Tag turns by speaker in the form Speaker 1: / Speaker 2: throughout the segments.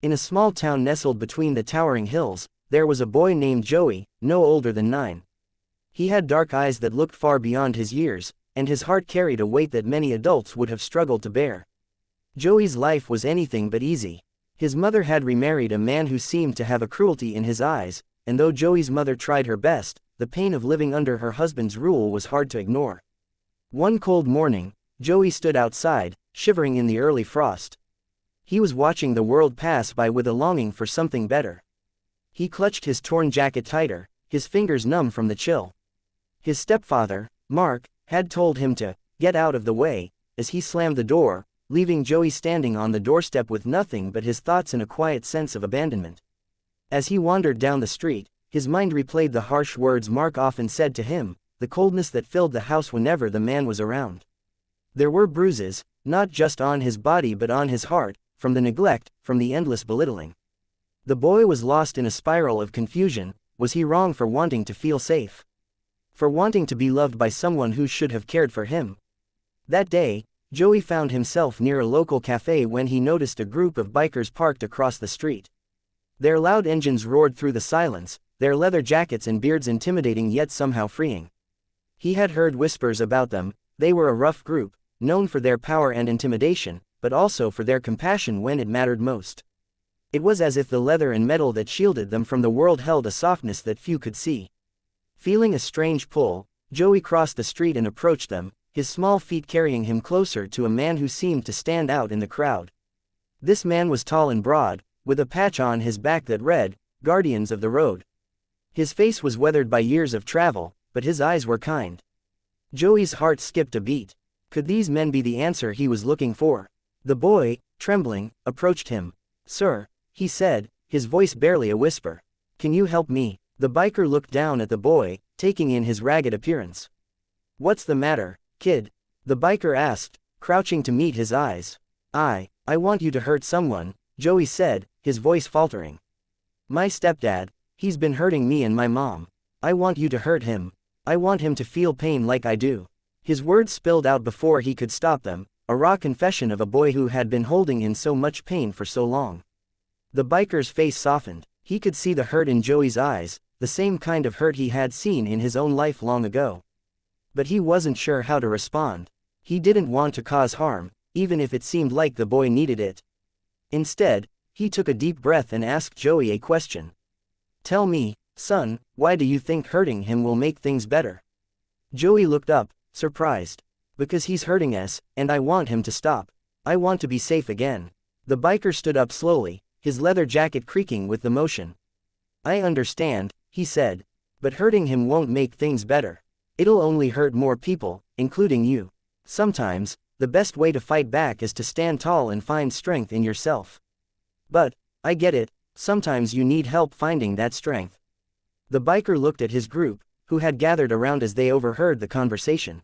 Speaker 1: In a small town nestled between the towering hills, there was a boy named Joey, no older than 9. He had dark eyes that looked far beyond his years, and his heart carried a weight that many adults would have struggled to bear. Joey's life was anything but easy. His mother had remarried a man who seemed to have a cruelty in his eyes, and though Joey's mother tried her best, the pain of living under her husband's rule was hard to ignore. One cold morning, Joey stood outside, shivering in the early frost. He was watching the world pass by with a longing for something better. He clutched his torn jacket tighter, his fingers numb from the chill. His stepfather, Mark, had told him to get out of the way, as he slammed the door, leaving Joey standing on the doorstep with nothing but his thoughts and a quiet sense of abandonment. As he wandered down the street, his mind replayed the harsh words Mark often said to him, the coldness that filled the house whenever the man was around. There were bruises, not just on his body but on his heart, from the neglect, from the endless belittling. The boy was lost in a spiral of confusion. Was he wrong for wanting to feel safe? For wanting to be loved by someone who should have cared for him? That day, Joey found himself near a local cafe when he noticed a group of bikers parked across the street. Their loud engines roared through the silence, their leather jackets and beards intimidating yet somehow freeing. He had heard whispers about them. They were a rough group, known for their power and intimidation, but also for their compassion when it mattered most. It was as if the leather and metal that shielded them from the world held a softness that few could see. Feeling a strange pull, Joey crossed the street and approached them, his small feet carrying him closer to a man who seemed to stand out in the crowd. This man was tall and broad, with a patch on his back that read, "Guardians of the Road." His face was weathered by years of travel, but his eyes were kind. Joey's heart skipped a beat. Could these men be the answer he was looking for? The boy, trembling, approached him. "Sir," he said, his voice barely a whisper. "Can you help me?" The biker looked down at the boy, taking in his ragged appearance. "What's the matter, kid?" the biker asked, crouching to meet his eyes. I want you to hurt someone," Joey said, his voice faltering. "My stepdad, he's been hurting me and my mom. I want you to hurt him. I want him to feel pain like I do." His words spilled out before he could stop them, a raw confession of a boy who had been holding in so much pain for so long. The biker's face softened. He could see the hurt in Joey's eyes, the same kind of hurt he had seen in his own life long ago. But he wasn't sure how to respond. He didn't want to cause harm, even if it seemed like the boy needed it. Instead, he took a deep breath and asked Joey a question. "Tell me, son, why do you think hurting him will make things better?" Joey looked up, surprised. "Because he's hurting us, and I want him to stop. I want to be safe again." The biker stood up slowly, his leather jacket creaking with the motion. "I understand," he said. "But hurting him won't make things better. It'll only hurt more people, including you. Sometimes, the best way to fight back is to stand tall and find strength in yourself. But, I get it, sometimes you need help finding that strength." The biker looked at his group, who had gathered around as they overheard the conversation.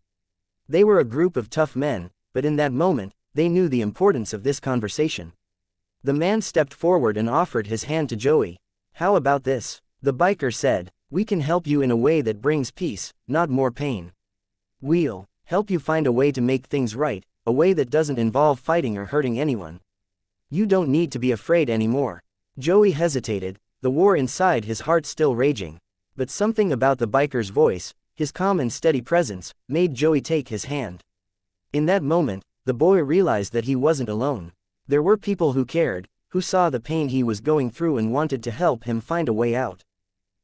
Speaker 1: They were a group of tough men, but in that moment, they knew the importance of this conversation. The man stepped forward and offered his hand to Joey. "How about this?" the biker said. "We can help you in a way that brings peace, not more pain. We'll help you find a way to make things right, a way that doesn't involve fighting or hurting anyone. You don't need to be afraid anymore." Joey hesitated, the war inside his heart still raging. But something about the biker's voice, his calm and steady presence, made Joey take his hand. In that moment, the boy realized that he wasn't alone. There were people who cared, who saw the pain he was going through and wanted to help him find a way out.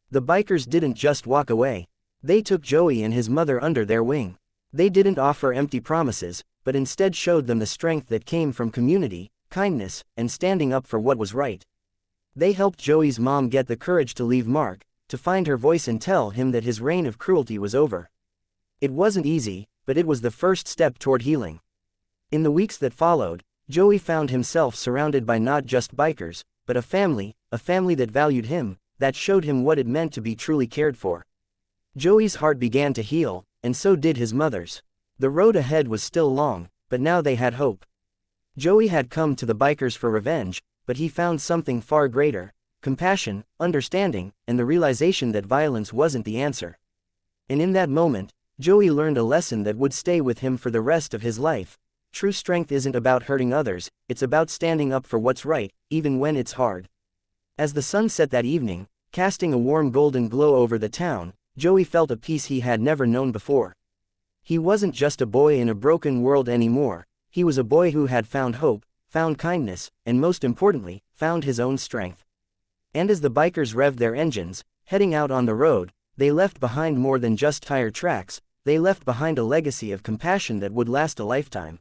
Speaker 1: The bikers didn't just walk away. They took Joey and his mother under their wing. They didn't offer empty promises, but instead showed them the strength that came from community, kindness, and standing up for what was right. They helped Joey's mom get the courage to leave Mark, to find her voice and tell him that his reign of cruelty was over. It wasn't easy, but it was the first step toward healing. In the weeks that followed, Joey found himself surrounded by not just bikers, but a family that valued him, that showed him what it meant to be truly cared for. Joey's heart began to heal, and so did his mother's. The road ahead was still long, but now they had hope. Joey had come to the bikers for revenge, but he found something far greater: compassion, understanding, and the realization that violence wasn't the answer. And in that moment, Joey learned a lesson that would stay with him for the rest of his life. True strength isn't about hurting others, it's about standing up for what's right, even when it's hard. As the sun set that evening, casting a warm golden glow over the town, Joey felt a peace he had never known before. He wasn't just a boy in a broken world anymore, he was a boy who had found hope, found kindness, and most importantly, found his own strength. And as the bikers revved their engines, heading out on the road, they left behind more than just tire tracks, they left behind a legacy of compassion that would last a lifetime.